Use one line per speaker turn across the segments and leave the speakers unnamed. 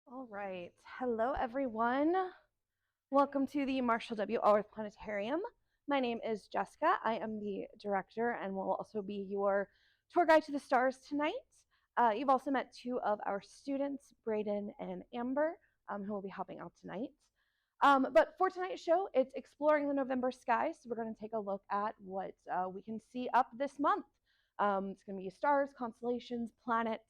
All right. Hello, everyone. Welcome to the Marshall W. Allworth Planetarium. My name is Jessica. I am the director and will also be your tour guide to the stars tonight. You've also met two of our students, Brayden and Amber, who will be helping out tonight. But for tonight's show, it's exploring the November sky. So we're going to take a look at what we can see up this month. It's going to be stars, constellations, planets.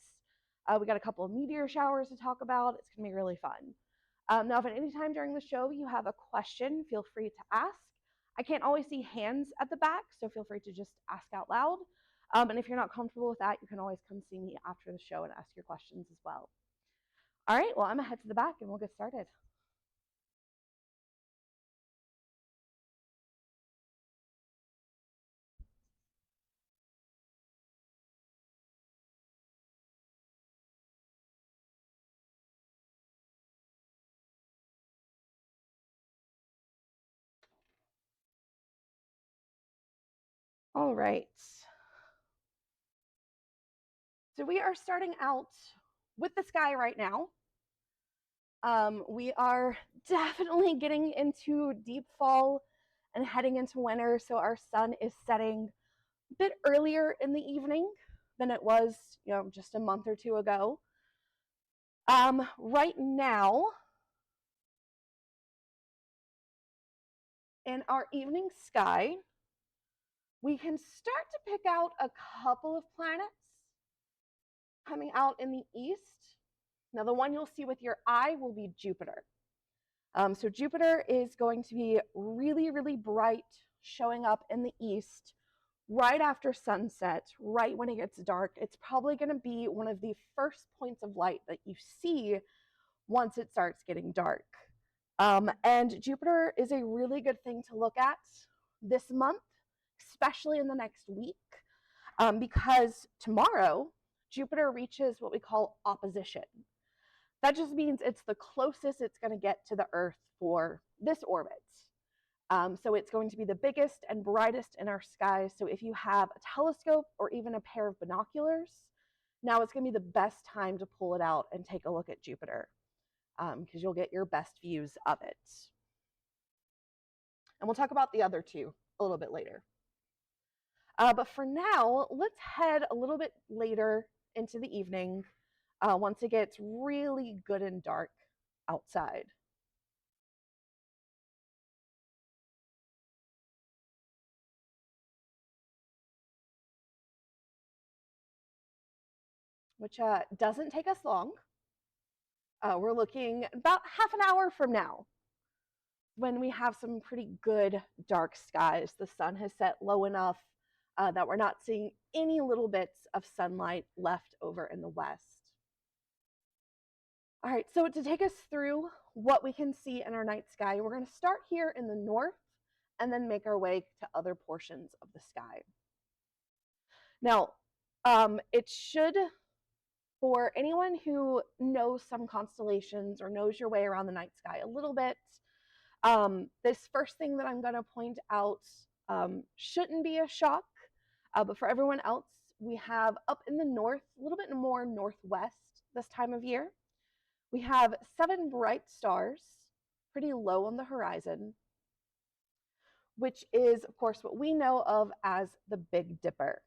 We got a couple of meteor showers to talk about. It's going to be really fun. Now, if at any time during the show you have a question, feel free to ask. I can't always see hands at the back, so feel free to just ask out loud. And if you're not comfortable with that, you can always come see me after the show and ask your questions as well. All right, well, I'm going to head to the back and we'll get started. All right. So we are starting out with the sky right now. We are definitely getting into deep fall and heading into winter, so our sun is setting a bit earlier in the evening than it was, just a month or two ago. Right now, in our evening sky, we can start to pick out a couple of planets coming out in the east. Now, the one you'll see with your eye will be Jupiter. So Jupiter is going to be really, really bright, showing up in the east right after sunset, right when it gets dark. It's probably going to be one of the first points of light that you see once it starts getting dark. And Jupiter is a really good thing to look at this month, especially in the next week, because tomorrow Jupiter reaches what we call opposition. That just means it's the closest it's going to get to the Earth for this orbit. So it's going to be the biggest and brightest in our sky. So if you have a telescope or even a pair of binoculars, now it's going to be the best time to pull it out and take a look at Jupiter, because you'll get your best views of it. And we'll talk about the other two a little bit later. But for now, let's head a little bit later into the evening, once it gets really good and dark outside. Which doesn't take us long. We're looking about half an hour from now when we have some pretty good dark skies. The sun has set low enough that we're not seeing any little bits of sunlight left over in the west. All right, so to take us through what we can see in our night sky, we're going to start here in the north and then make our way to other portions of the sky. Now, it should, for anyone who knows some constellations or knows your way around the night sky a little bit, this first thing that I'm going to point out shouldn't be a shock, but for everyone else, we have up in the north, a little bit more northwest this time of year, we have 7 bright stars, pretty low on the horizon, which is, of course, what we know of as the Big Dipper.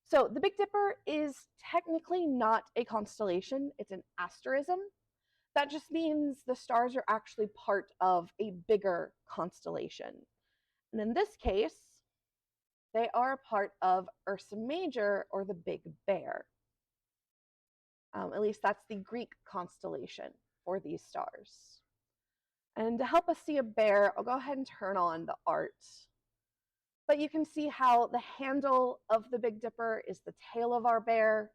So the Big Dipper is technically not a constellation, it's an asterism. That just means the stars are actually part of a bigger constellation. And in this case, they are a part of Ursa Major, or the Big Bear. At least that's the Greek constellation for these stars. And to help us see a bear, I'll go ahead and turn on the art. But you can see how the handle of the Big Dipper is the tail of our bear,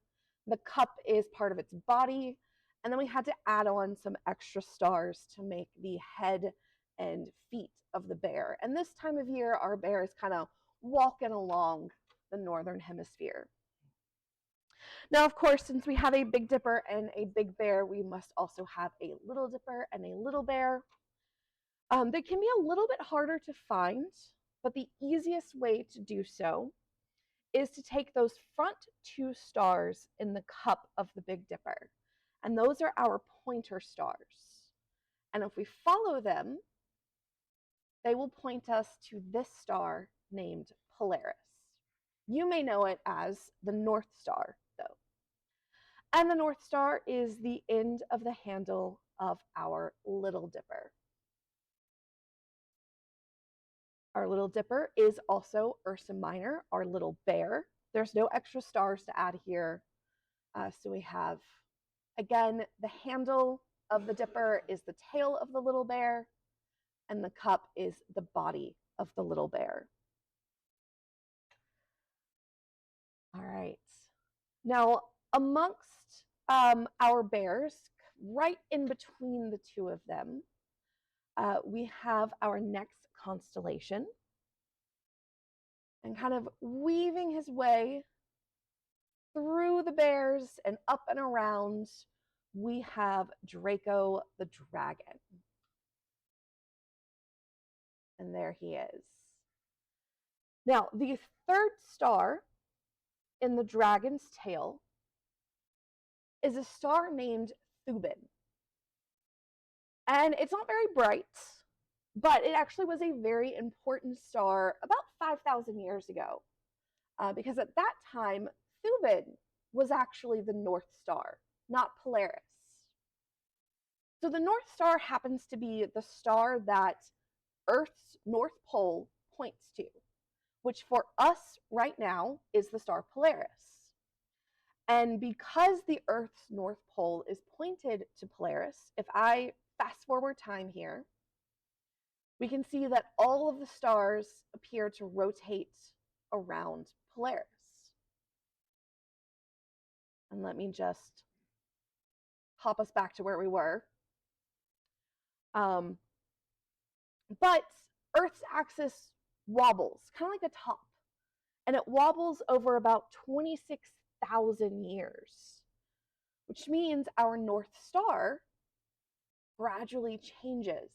the cup is part of its body, and then we had to add on some extra stars to make the head and feet of the bear. And this time of year, our bear is kind of walking along the northern hemisphere. Now, of course, since we have a Big Dipper and a Big Bear, we must also have a Little Dipper and a Little Bear. They can be a little bit harder to find, but the easiest way to do so is to take those front 2 stars in the cup of the Big Dipper. And those are our pointer stars. And if we follow them, they will point us to this star named Polaris. You may know it as the North Star, though. And the North Star is the end of the handle of our Little Dipper. Our Little Dipper is also Ursa Minor, our little bear. There's no extra stars to add here. So we have, again, the handle of the Dipper is the tail of the little bear, and the cup is the body of the little bear. All right. Now, amongst our bears, right in between the two of them, we have our next constellation. And kind of weaving his way through the bears and up and around, we have Draco the dragon. And there he is. Now, the third star in the dragon's tail is a star named Thuban. And it's not very bright, but it actually was a very important star about 5,000 years ago. Because at that time, Thuban was actually the North Star, not Polaris. So the North Star happens to be the star that Earth's North Pole points to, which for us right now is the star Polaris. And because the Earth's North Pole is pointed to Polaris, if I fast forward time here, we can see that all of the stars appear to rotate around Polaris. And let me just hop us back to where we were. But Earth's axis wobbles, kind of like a top, and it wobbles over about 26,000 years, which means our North Star gradually changes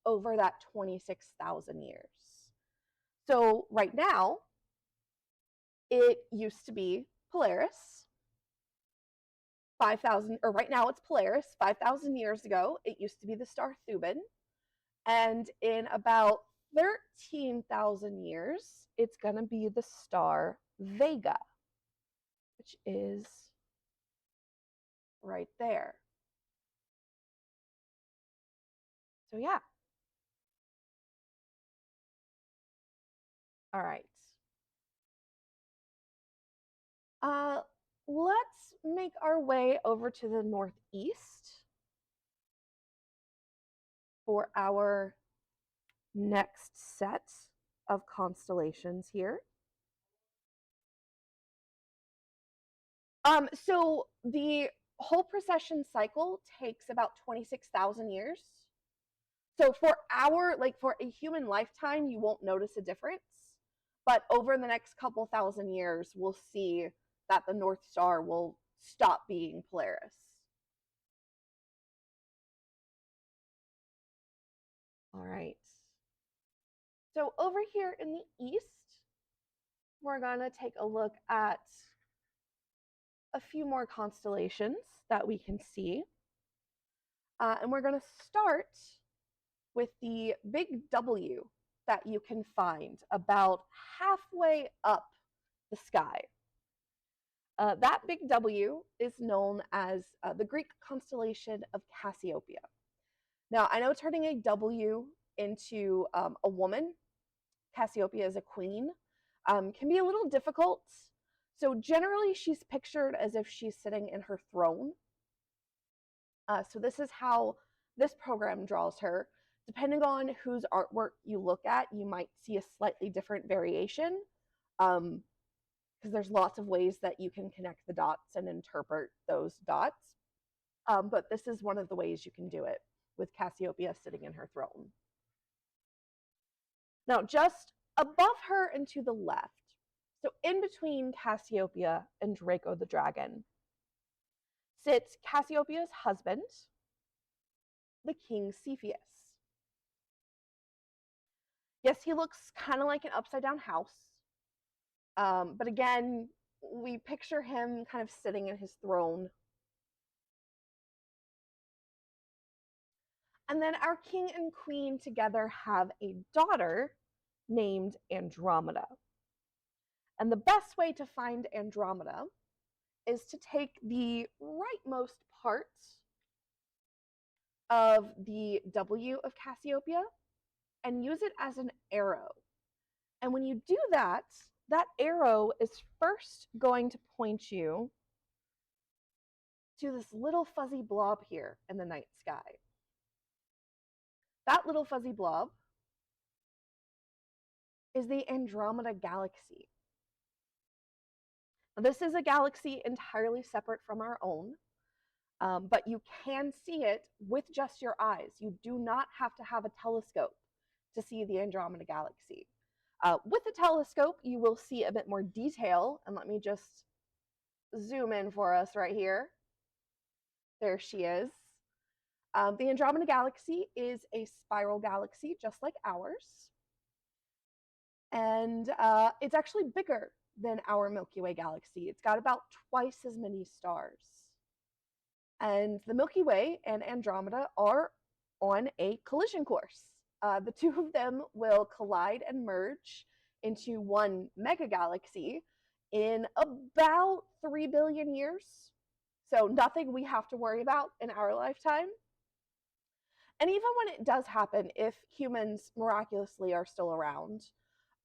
over that 26,000 years. So right now, it used to be Polaris. 5,000, or right now it's Polaris. 5,000 years ago, it used to be the star Thuban. And in about 13,000 years, it's going to be the star Vega, which is right there. So yeah. All right. Let's make our way over to the northeast for our next set of constellations here. So the whole precession cycle takes about 26,000 years. So for a human lifetime, you won't notice a difference. But over the next couple thousand years, we'll see that the North Star will stop being Polaris. All right. So over here in the east, we're going to take a look at a few more constellations that we can see. And we're going to start with the big W that you can find about halfway up the sky. That big W is known as the Greek constellation of Cassiopeia. Now, I know turning a W into a woman, Cassiopeia is a queen, can be a little difficult. So generally, she's pictured as if she's sitting in her throne. So this is how this program draws her. Depending on whose artwork you look at, you might see a slightly different variation, because there's lots of ways that you can connect the dots and interpret those dots. But this is one of the ways you can do it, with Cassiopeia sitting in her throne. Now, just above her and to the left, so in between Cassiopeia and Draco the dragon, sits Cassiopeia's husband, the king Cepheus. Yes, he looks kind of like an upside down house. But again, we picture him kind of sitting in his throne. And then our king and queen together have a daughter named Andromeda. And the best way to find Andromeda is to take the rightmost part of the W of Cassiopeia and use it as an arrow. And when you do that, that arrow is first going to point you to this little fuzzy blob here in the night sky. That little fuzzy blob is the Andromeda Galaxy. Now, this is a galaxy entirely separate from our own, but you can see it with just your eyes. You do not have to have a telescope to see the Andromeda Galaxy. With a telescope, you will see a bit more detail, and let me just zoom in for us right here. There she is. The Andromeda Galaxy is a spiral galaxy just like ours, and it's actually bigger than our Milky Way galaxy. It's got about twice as many stars. And the Milky Way and Andromeda are on a collision course. The two of them will collide and merge into one megagalaxy in about 3 billion years. So nothing we have to worry about in our lifetime. And even when it does happen, if humans miraculously are still around,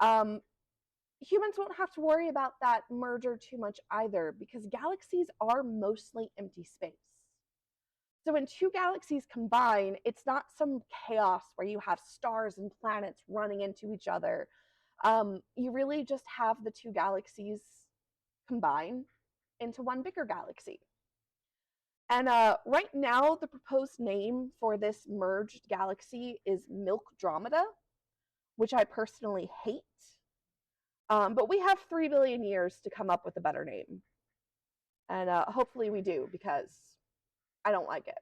humans won't have to worry about that merger too much either, because galaxies are mostly empty space. So when two galaxies combine, it's not some chaos where you have stars and planets running into each other. You really just have the two galaxies combine into one bigger galaxy. And right now, the proposed name for this merged galaxy is Milkdromeda, which I personally hate. But we have 3 billion years to come up with a better name. And hopefully we do, because I don't like it.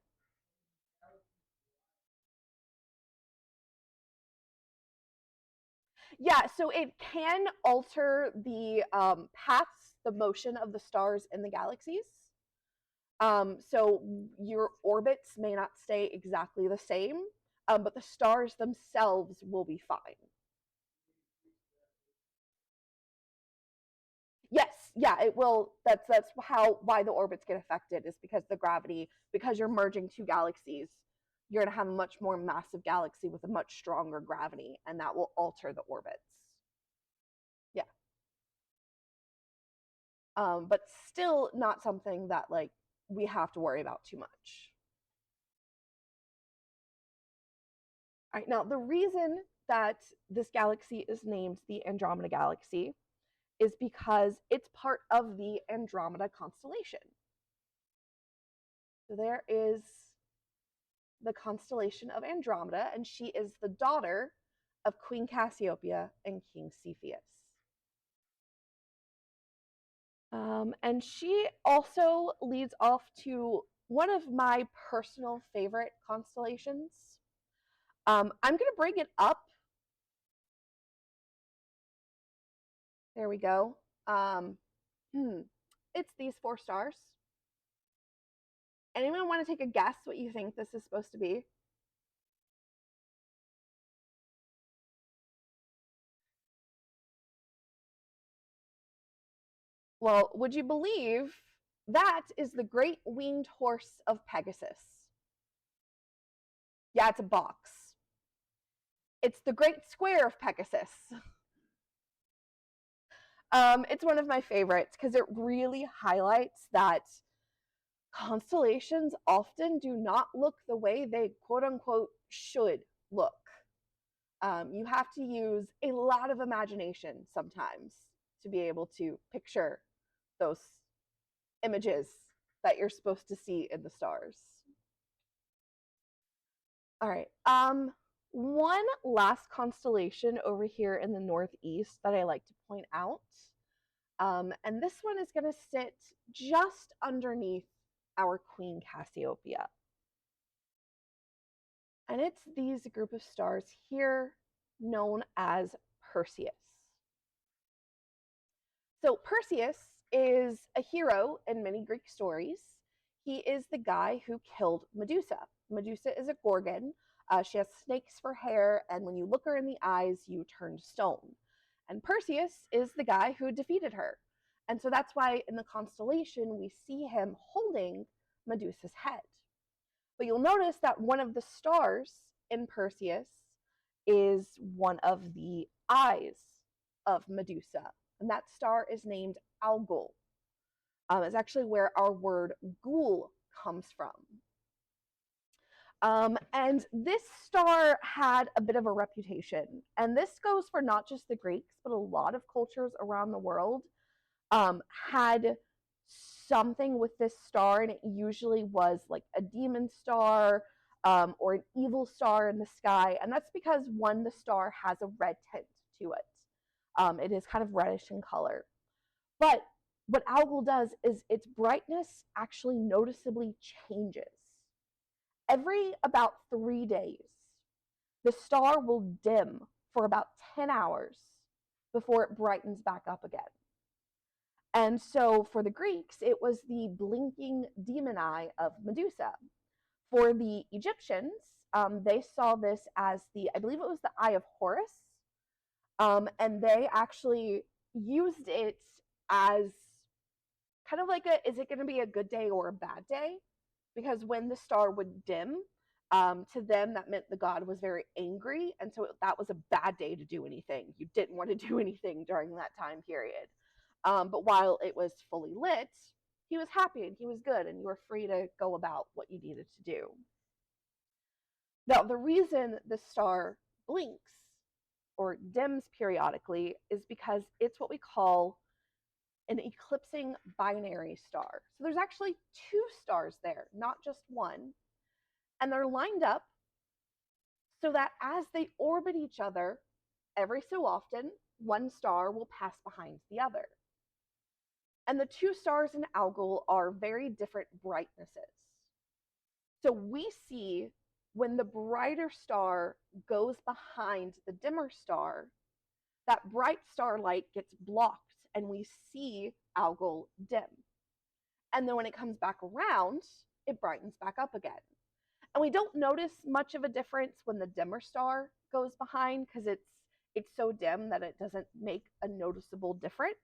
Yeah, so it can alter the paths, the motion of the stars in the galaxies. So your orbits may not stay exactly the same, but the stars themselves will be fine. Yes, yeah, it will. That's why the orbits get affected, is because the gravity, because you're merging two galaxies, you're going to have a much more massive galaxy with a much stronger gravity, and that will alter the orbits. Yeah. But still not something that like we have to worry about too much. All right, now the reason that this galaxy is named the Andromeda Galaxy is because it's part of the Andromeda constellation. So there is the constellation of Andromeda, and she is the daughter of Queen Cassiopeia and King Cepheus. And she also leads off to one of my personal favorite constellations. I'm going to bring it up. There we go. It's these 4 stars. Anyone want to take a guess what you think this is supposed to be? Well, would you believe that is the great winged horse of Pegasus? Yeah, it's a box. It's the great square of Pegasus. It's one of my favorites because it really highlights that constellations often do not look the way they quote unquote should look. You have to use a lot of imagination sometimes to be able to picture those images that you're supposed to see in the stars. All right. One last constellation over here in the northeast that I like to point out. And this one is going to sit just underneath our Queen Cassiopeia. And it's these group of stars here known as Perseus. So Perseus is a hero in many Greek stories. He is the guy who killed Medusa. Medusa is a gorgon. She has snakes for hair, and when you look her in the eyes, you turn stone. And Perseus is the guy who defeated her. And so that's why in the constellation we see him holding Medusa's head. But you'll notice that one of the stars in Perseus is one of the eyes of Medusa, and that star is named Algol. It's actually where our word ghoul comes from. And this star had a bit of a reputation, and this goes for not just the Greeks, but a lot of cultures around the world had something with this star, and it usually was like a demon star or an evil star in the sky. And that's because, one, the star has a red tint to it. It is kind of reddish in color. But what Algol does is its brightness actually noticeably changes. Every about 3 days, the star will dim for about 10 hours before it brightens back up again. And so for the Greeks, it was the blinking demon eye of Medusa. For the Egyptians, they saw this as I believe it was the eye of Horus, and they actually used it as kind of like is it going to be a good day or a bad day? Because when the star would dim, to them that meant the god was very angry, and so that was a bad day to do anything. You didn't want to do anything during that time period. But while it was fully lit, he was happy and he was good, and you were free to go about what you needed to do. Now, the reason the star blinks or dims periodically is because it's what we call an eclipsing binary star. So there's actually 2 stars there, not just one. And they're lined up so that as they orbit each other, every so often, one star will pass behind the other. And the 2 stars in Algol are very different brightnesses. So we see when the brighter star goes behind the dimmer star, that bright starlight gets blocked and we see Algol dim. And then when it comes back around, it brightens back up again. And we don't notice much of a difference when the dimmer star goes behind because it's so dim that it doesn't make a noticeable difference.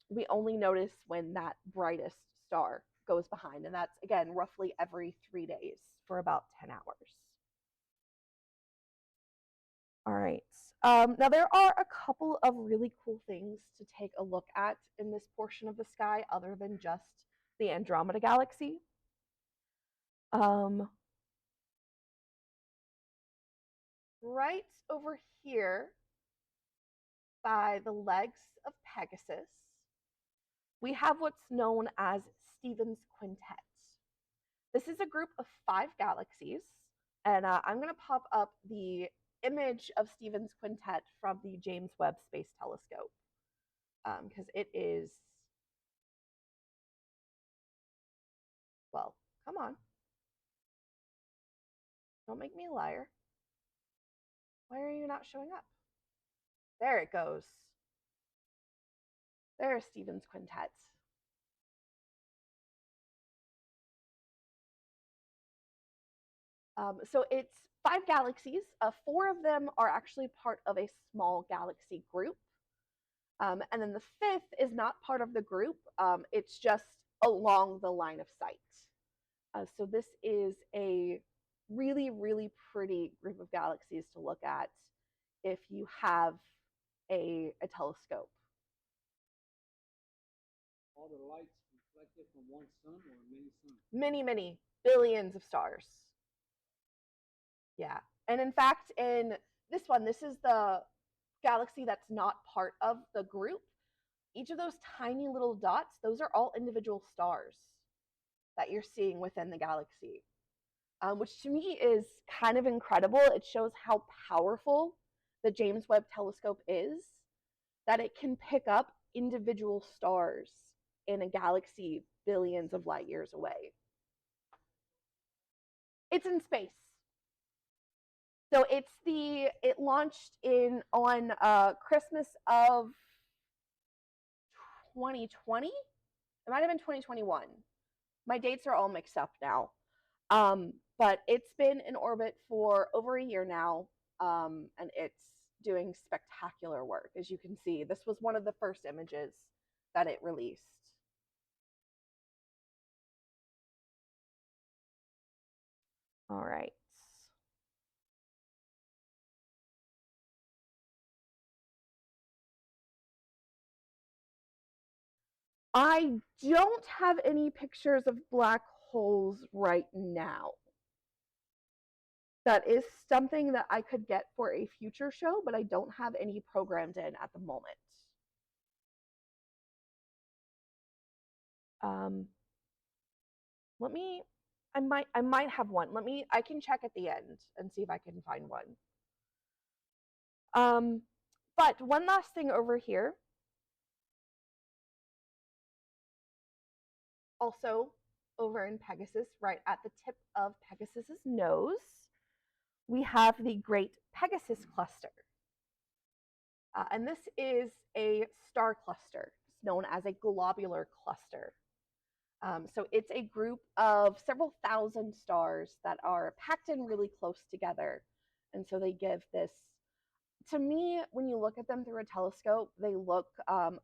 We only notice when that brightest star goes behind, and that's, again, roughly every 3 days for about 10 hours. All right. Now, there are a couple of really cool things to take a look at in this portion of the sky other than just the Andromeda Galaxy. Right over here by the legs of Pegasus, we have what's known as Stephan's Quintet. This is a group of 5 galaxies, and I'm going to pop up the image of Stephan's Quintet from the James Webb Space Telescope, because it is, well, come on. Don't make me a liar. Why are you not showing up? There it goes. There's Stephan's Quintet. So it's 5 galaxies. 4 of them are actually part of a small galaxy group. And then the 5th is not part of the group. It's just along the line of sight. So this is a really, really pretty group of galaxies to look at if you have a telescope.
All the lights reflected from one sun or many suns?
Many, many billions of stars. Yeah. And in fact, in this one, this is the galaxy that's not part of the group. Each of those tiny little dots, those are all individual stars that you're seeing within the galaxy, which to me is kind of incredible. It shows how powerful the James Webb Telescope is, that it can pick up individual stars in a galaxy billions of light years away. It's in space. So it launched on Christmas of 2020. It might have been 2021. My dates are all mixed up now. but it's been in orbit for over a year now, and it's doing spectacular work. As you can see, this was one of the first images that it released. All right. I don't have any pictures of black holes right now. That is something that I could get for a future show, but I don't have any programmed in at the moment. Let me, I might have one. I can check at the end and see if I can find one. But one last thing over here. Also, over in Pegasus, right at the tip of Pegasus's nose, we have the Great Pegasus Cluster. And this is a star cluster. It's known as a globular cluster. So it's a group of several thousand stars that are packed in really close together. And so they give this, to me, when you look at them through a telescope, they look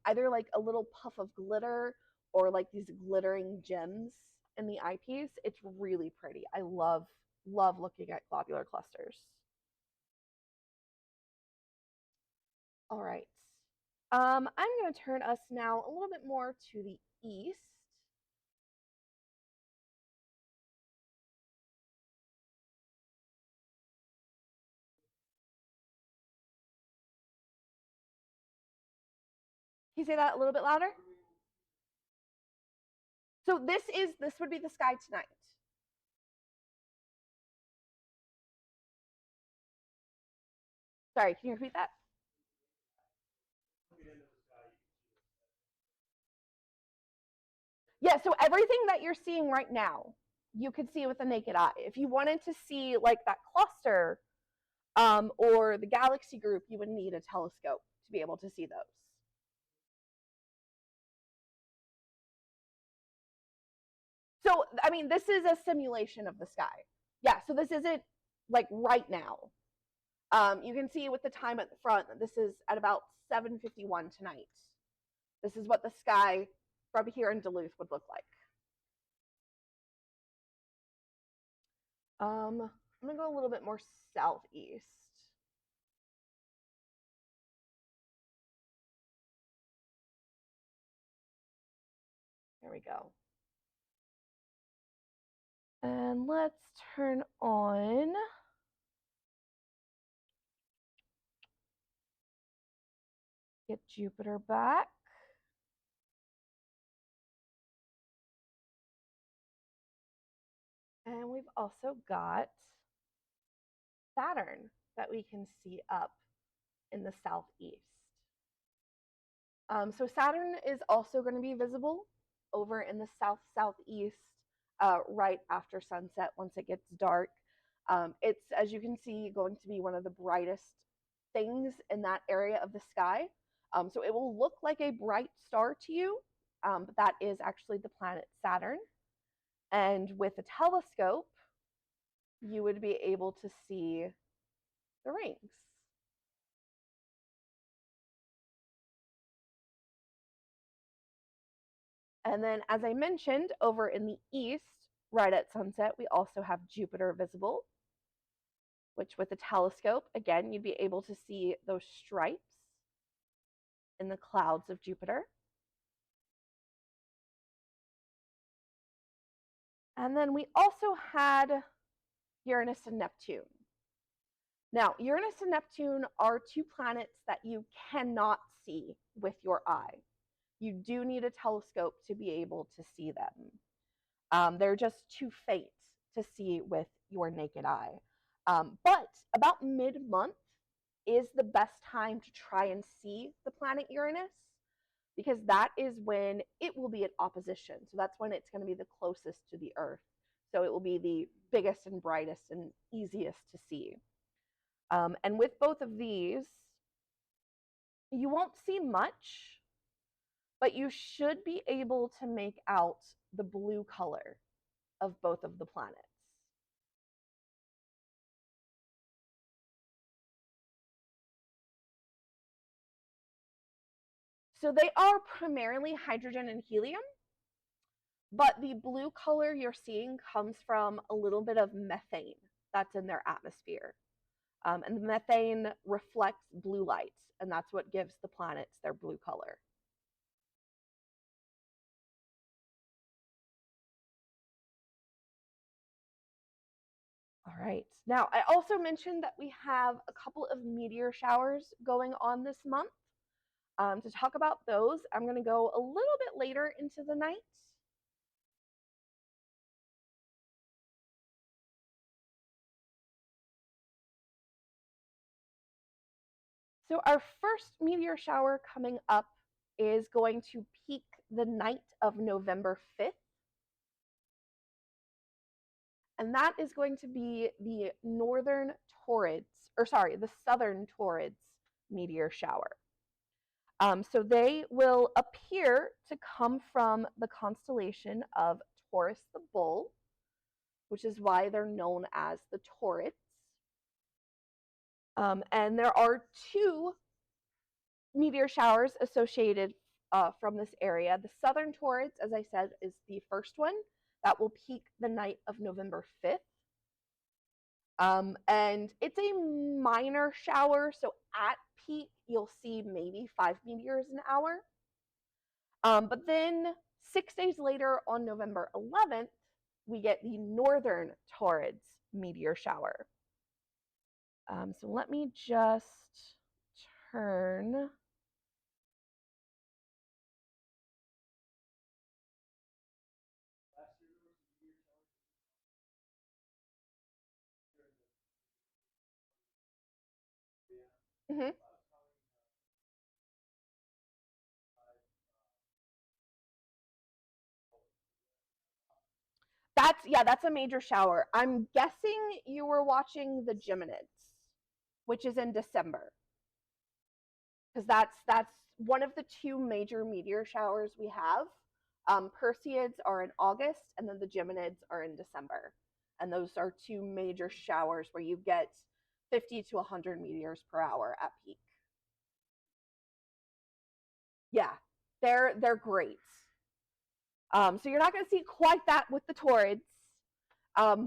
either like a little puff of glitter or like these glittering gems in the eyepiece. It's really pretty. I love looking at globular clusters. All right. I'm going to turn us now a little bit more to the east. Can you say that a little bit louder? So this would be the sky tonight. Sorry, can you repeat that? Yeah, so everything that you're seeing right now, you could see with the naked eye. If you wanted to see like that cluster or the galaxy group, you would need a telescope to be able to see those. So, I mean, this is a simulation of the sky. Yeah, so this isn't like right now. You can see with the time at the front, this is at about 7:51 tonight. This is what the sky from here in Duluth would look like. I'm gonna go a little bit more southeast. There we go. And let's turn on get Jupiter back. And we've also got Saturn that we can see up in the southeast. So Saturn is also going to be visible over in the southeast right after sunset once it gets dark. It's, as you can see, going to be one of the brightest things in that area of the sky. So it will look like a bright star to you, but that is actually the planet Saturn. And with a telescope, you would be able to see the rings. And then, as I mentioned, over in the east, right at sunset, we also have Jupiter visible, which with a telescope, again, you'd be able to see those stripes in the clouds of Jupiter. And then we also had Uranus and Neptune. Now, Uranus and Neptune are two planets that you cannot see with your eye. You do need a telescope to be able to see them. They're just too faint to see with your naked eye. But about mid-month is the best time to try and see the planet Uranus, because that is when it will be at opposition. So that's when it's going to be the closest to the Earth. So it will be the biggest and brightest and easiest to see. And with both of these, you won't see much, but you should be able to make out the blue color of both of the planets. So they are primarily hydrogen and helium, but the blue color you're seeing comes from a little bit of methane that's in their atmosphere. And the methane reflects blue light, and that's what gives the planets their blue color. All right. Now, I also mentioned that we have a couple of meteor showers going on this month. To talk about those, I'm going to go a little bit later into the night. So our first meteor shower coming up is going to peak the night of November 5th. And that is going to be the the southern Taurids meteor shower. So they will appear to come from the constellation of Taurus the Bull, which is why they're known as the Taurids. And there are two meteor showers associated from this area. The southern Taurids, as I said, is the first one that will peak the night of November 5th. And it's a minor shower, so at peak, you'll see maybe 5 meteors an hour. But then 6 days later, on November 11th, we get the northern Taurids meteor shower. So let me just turn. Mm-hmm. That's a major shower. I'm guessing you were watching the Geminids, which is in December, because that's one of the two major meteor showers we have. Perseids are in August, and then the Geminids are in December, and those are two major showers where you get 50 to 100 meteors per hour at peak. Yeah, they're great. So you're not going to see quite that with the Taurids.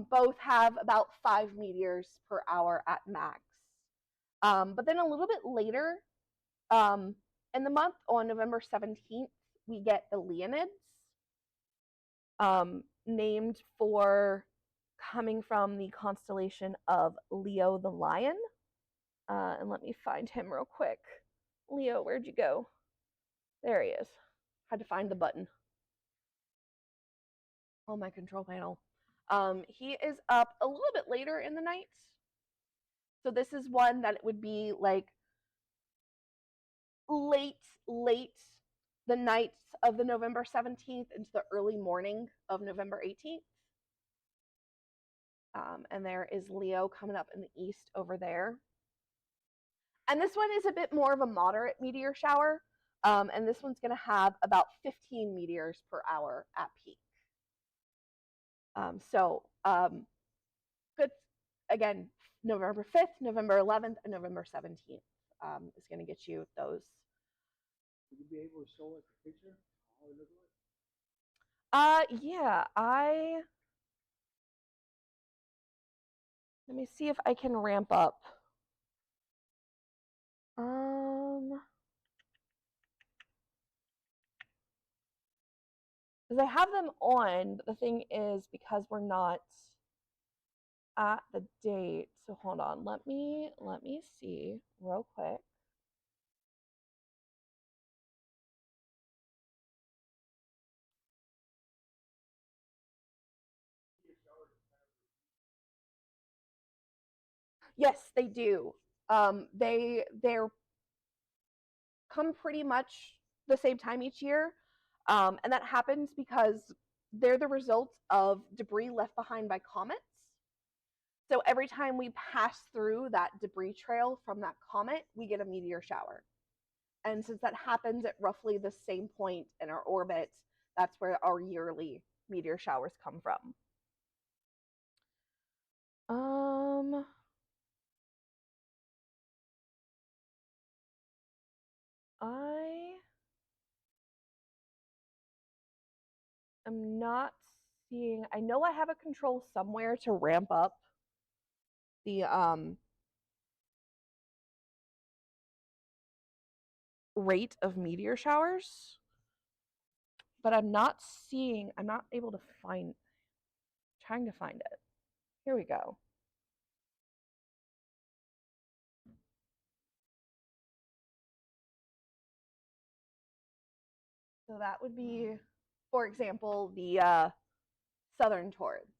Both have about 5 meteors per hour at max. But then a little bit later in the month, on November 17th, we get the Leonids, named for coming from the constellation of Leo the Lion. And let me find him real quick. Leo, where'd you go? There he is. Had to find the button on my control panel. He is up a little bit later in the night. So this is one that it would be like late the night of the November 17th into the early morning of November 18th. And there is Leo coming up in the east over there. And this one is a bit more of a moderate meteor shower. And this one's going to have about 15 meteors per hour at peak. Good. Again, November 5th, November 11th, and November 17th is going to get you those.
Would you be able to show us a picture? How it looks like?
Yeah, let me see if I can ramp up. Because I have them on, but the thing is, because we're not at the date, so hold on, let me see real quick. Yes, they do. They're come pretty much the same time each year, and that happens because they're the result of debris left behind by comets. So every time we pass through that debris trail from that comet, we get a meteor shower. And since that happens at roughly the same point in our orbit, that's where our yearly meteor showers come from. I am not seeing, I know I have a control somewhere to ramp up the rate of meteor showers, but I'm not able to find, trying to find it. Here we go. So that would be, for example, the southern torrids.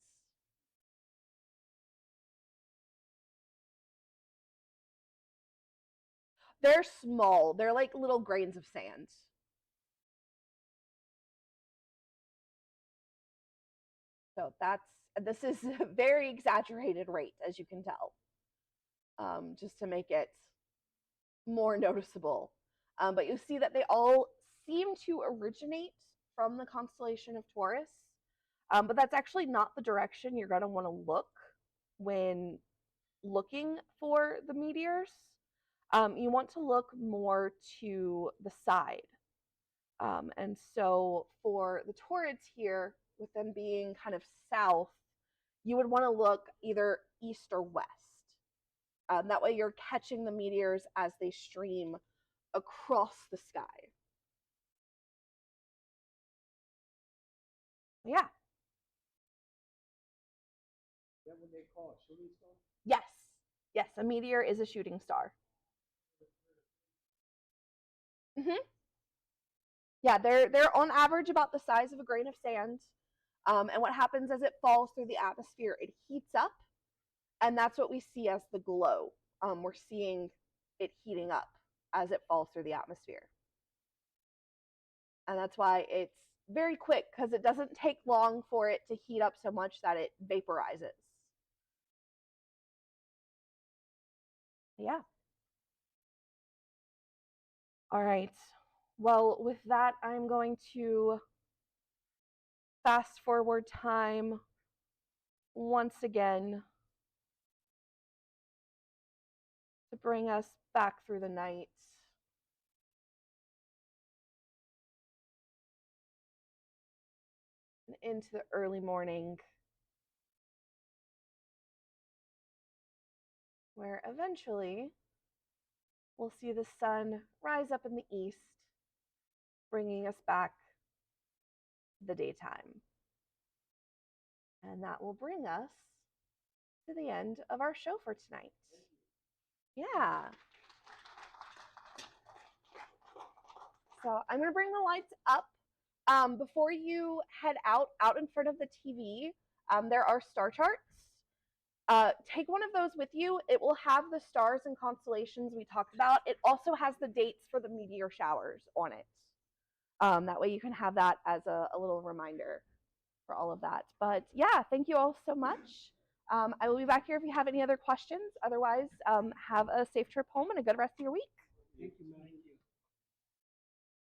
They're small. They're like little grains of sand. So this is a very exaggerated rate, as you can tell, just to make it more noticeable. But you see that they all seem to originate from the constellation of Taurus, but that's actually not the direction you're going to want to look when looking for the meteors. You want to look more to the side. And so for the Taurids here, with them being kind of south, you would want to look either east or west. That way you're catching the meteors as they stream across the sky. Yeah.
Is that what they call a shooting star?
Yes. Yes, a meteor is a shooting star. Mm-hmm. Yeah, they're on average about the size of a grain of sand. And what happens as it falls through the atmosphere, it heats up, and that's what we see as the glow. We're seeing it heating up as it falls through the atmosphere. And that's why it's very quick, because it doesn't take long for it to heat up so much that it vaporizes. Yeah. All right. Well, with that, I'm going to fast forward time once again to bring us back through the night. And into the early morning, where eventually we'll see the sun rise up in the east, bringing us back to the daytime. And that will bring us to the end of our show for tonight. Yeah. So I'm going to bring the lights up. Before you head out in front of the TV, there are star charts. Take one of those with you. It will have the stars and constellations we talked about. It also has the dates for the meteor showers on it. That way you can have that as a little reminder for all of that. But yeah, thank you all so much. I will be back here if you have any other questions. Otherwise, have a safe trip home and a good rest of your week.
Thank you, Maddie.